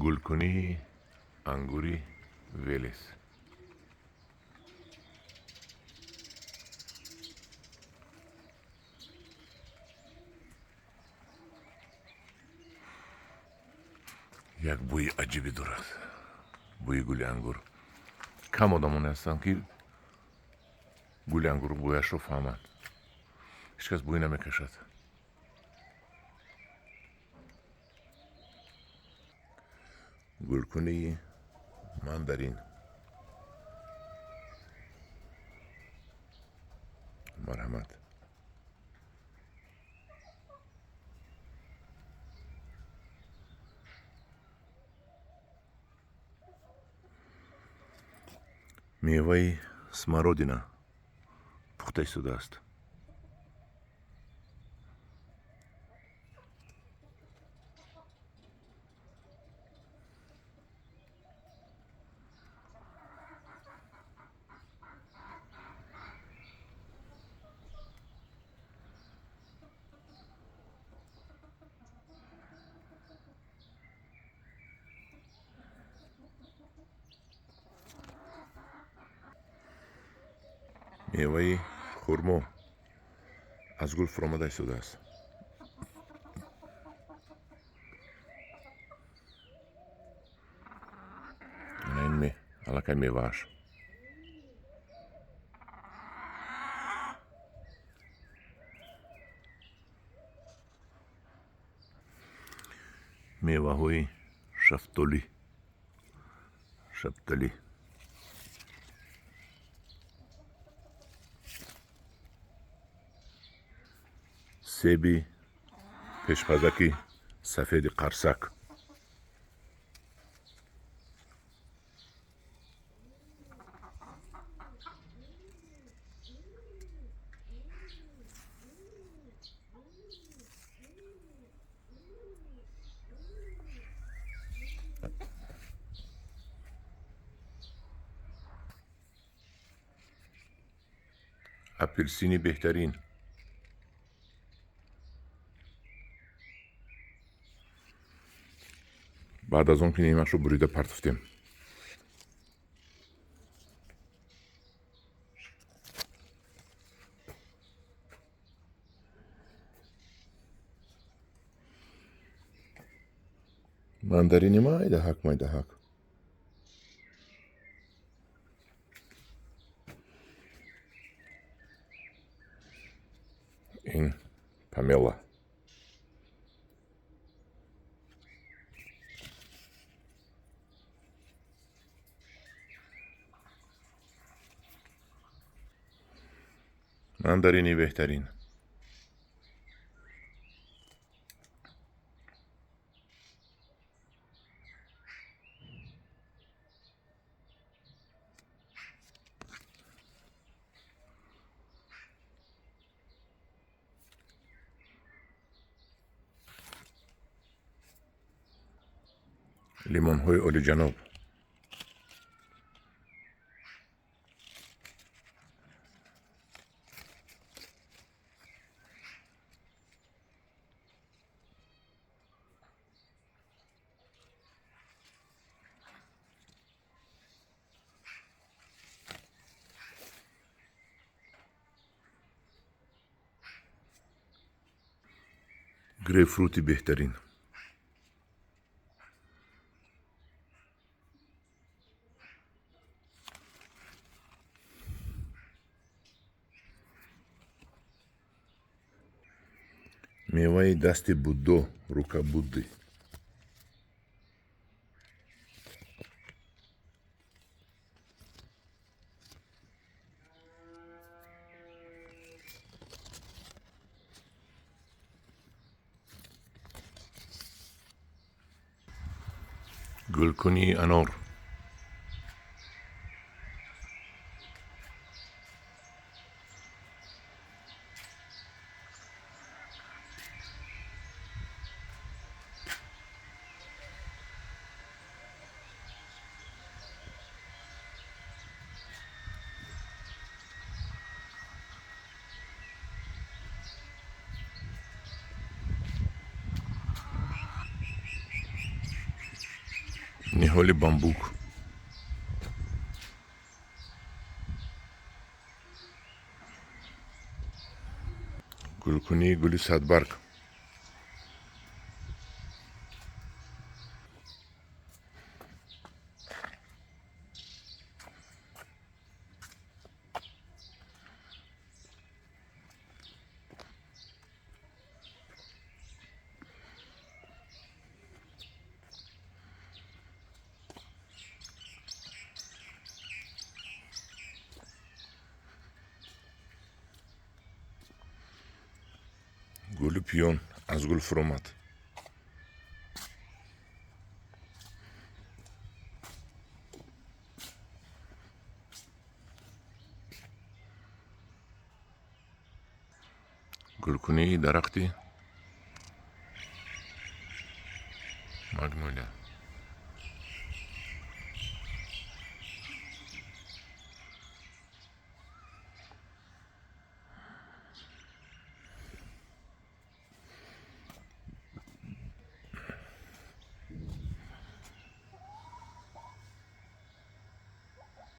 گلکنی انگوری ویلیس. یک بوی عجیبی دارد، بوی گل انگور. کم آدمانی هستند که گل انگور بویش رو فهمند. هیچ کس بوی نمیکشد. گلکنی ماندارین، مرحمت. میوه سمارودینا پخته شده است. میوه خرما از گل فرآمده شده است. این علاقه میوهش. میوه های شفتالی، سیبی پشپزکی سفید قرصک. اپلسینی بهترین. بعد از اون که نیمش رو بریده پرتفتیم. ماندارینی مایده حق. این پامیلا. ماندارینی بهترین. لیمون های اولی جنوب. گریپ فروتی بهترین. میوه دست بودو، روکا بودی. گلکنی انار. نهال بامبوک، گلکنی گلی صدبرگ، گل پیون از گل فرومت، گلکنی درختی مگنولیا.